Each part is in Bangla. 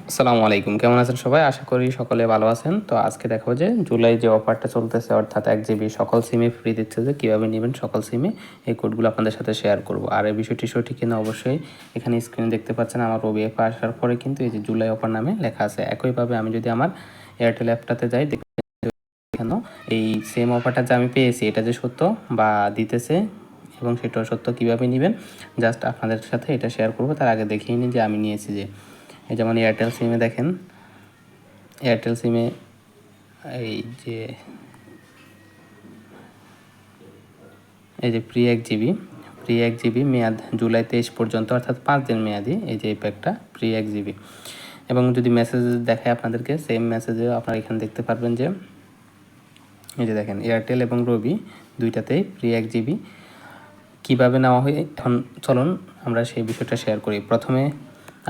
আসসালামু আলাইকুম, কেমন আছেন সবাই? আশা করি সকলে ভালো আছেন। তো আজকে দেখো যে জুলাই যে অফারটা চলতেছে, অর্থাৎ 1 জিবি সকল সিমে ফ্রি দিচ্ছে, যে কীভাবে নেবেন সকল সিমে, এই কোডগুলো আপনাদের সাথে শেয়ার করব। আর এই বিষয়টি সঠিক কিনা অবশ্যই এখানে স্ক্রিনে দেখতে পাচ্ছেন। আমার রবি অ্যাপে আসার পরে কিন্তু এই যে জুলাই অফার নামে লেখা আছে। একইভাবে আমি যদি আমার এয়ারটেল অ্যাপটাতে যাই, কেন এই সেম অফারটা যে আমি পেয়েছি এটা যে সত্য বা দিতেছে এবং সেটাও সত্য, কীভাবে নেবেন জাস্ট আপনাদের সাথে এটা শেয়ার করব। তার আগে দেখিয়ে নিই যে আমি নিয়েছি। যে এই যেমন এয়ারটেল সিমে দেখেন, এয়ারটেল সিমে এই যে ফ্রি 1 জিবি মেয়াদ জুলাই 23 পর্যন্ত, অর্থাৎ 5 দিন মেয়াদি এই যে এই প্যাকটা ফ্রি 1 জিবি। এবং যদি মেসেজ দেখায় আপনাদেরকে, সেম মেসেজেও আপনারা এখানে দেখতে পারবেন যে এই যে দেখেন এয়ারটেল এবং রবি দুইটাতেই ফ্রি 1 জিবি। কীভাবে নেওয়া হয় এখন চলুন আমরা সেই বিষয়টা শেয়ার করি। প্রথমে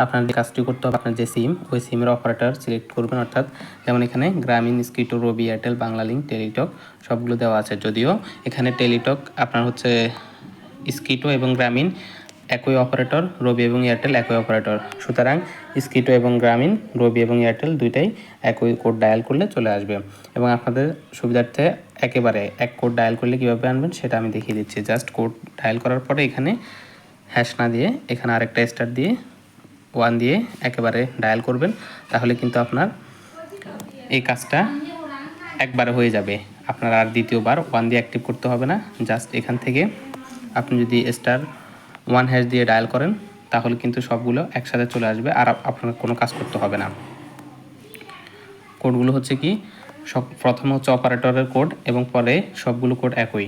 আপনার যে কাজটি করতে হবে, আপনার যে সিম, ওই সিমের অপারেটর সিলেক্ট করবেন। অর্থাৎ যেমন এখানে গ্রামীণ, স্কিটো, রবি, এয়ারটেল, বাংলালিংক, টেলিটক সবগুলো দেওয়া আছে। যদিও এখানে টেলিটক আপনার হচ্ছে স্কিটো এবং গ্রামীণ একই অপারেটর, রবি এবং এয়ারটেল একই অপারেটর। সুতরাং স্কিটো এবং গ্রামীণ, রবি এবং এয়ারটেল দুইটাই একই কোড ডায়াল করলে চলে আসবে। এবং আপনাদের সুবিধার্থে একেবারে এক কোড ডায়াল করলে কীভাবে আনবেন সেটা আমি দেখিয়ে দিচ্ছি। জাস্ট কোড ডায়াল করার পরে এখানে হ্যাশ না দিয়ে এখানে আরেকটা স্টার দিয়ে 1 দিয়ে একেবারে ডায়াল করবেন। তাহলে কিন্তু আপনার এই কাজটা একবারে হয়ে যাবে। আপনার আর দ্বিতীয়বার 1 দিয়ে অ্যাক্টিভ করতে হবে না। জাস্ট এখান থেকে আপনি যদি স্টার 1 হ্যাশ দিয়ে ডায়াল করেন তাহলে কিন্তু সবগুলো একসাথে চলে আসবে, আর আপনার কোনো কাজ করতে হবে না। কোডগুলো হচ্ছে কি, প্রথমে হচ্ছে অপারেটরের কোড এবং পরে সবগুলো কোড একই।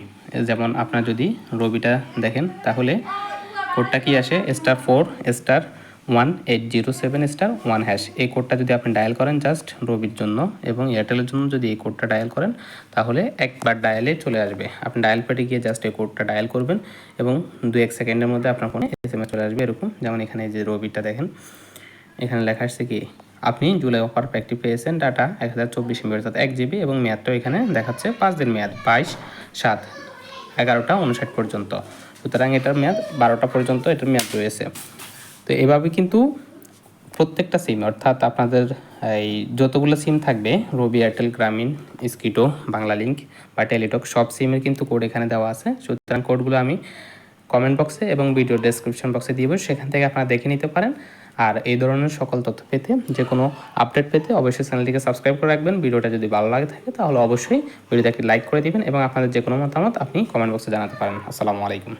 যেমন আপনার যদি রবিটা দেখেন তাহলে কোডটা কি আসে, *4*1807*1 হ্যাশ। এই কোডটা যদি আপনি ডায়াল করেন জাস্ট রবির জন্য এবং এয়ারটেলের জন্য যদি এই কোডটা ডায়াল করেন তাহলে একবার ডায়ালে চলে আসবে। আপনি ডায়াল প্যাডে গিয়ে জাস্ট এই কোডটা ডায়াল করবেন এবং 2-1 সেকেন্ডের মধ্যে আপনার ফোনে SMS চলে আসবে এরকম। যেমন এখানে যে রবিটা দেখেন, এখানে লেখা আসছে কি, আপনি জুলাই অফার প্যাকটি পেয়েছেন ডাটা 1024 MB অর্থাৎ 1 জিবি এবং মেয়াদটাও এখানে দেখাচ্ছে 5 দিন মেয়াদ, 22/7/11:59 পর্যন্ত। সুতরাং এটার মেয়াদ 12টা পর্যন্ত এটার মেয়াদ রয়েছে। তো এভাবে কিন্তু প্রত্যেকটা সিম, অর্থাৎ আপনাদের এই যতগুলো সিম থাকবে, রবি, এয়ারটেল, গ্রামীণ, স্কিটো, বাংলালিংক বা টেলিটক, সব সিমের কিন্তু কোড এখানে দেওয়া আছে। সুতরাং কোডগুলো আমি কমেন্ট বক্সে এবং ভিডিও ডেসক্রিপশন বক্সে দিব, সেখান থেকে আপনারা দেখে নিতে পারেন। আর এই ধরনের সকল তথ্য পেতে, যে কোনো আপডেট পেতে অবশ্যই চ্যানেলটিকে সাবস্ক্রাইব করে রাখবেন। ভিডিওটা যদি ভালো লাগে থাকে তাহলে অবশ্যই ভিডিওতে একটি লাইক করে দিবেন এবং আপনাদের যে কোনো মতামত আপনি কমেন্ট বক্সে জানাতে পারেন। আসসালামু আলাইকুম।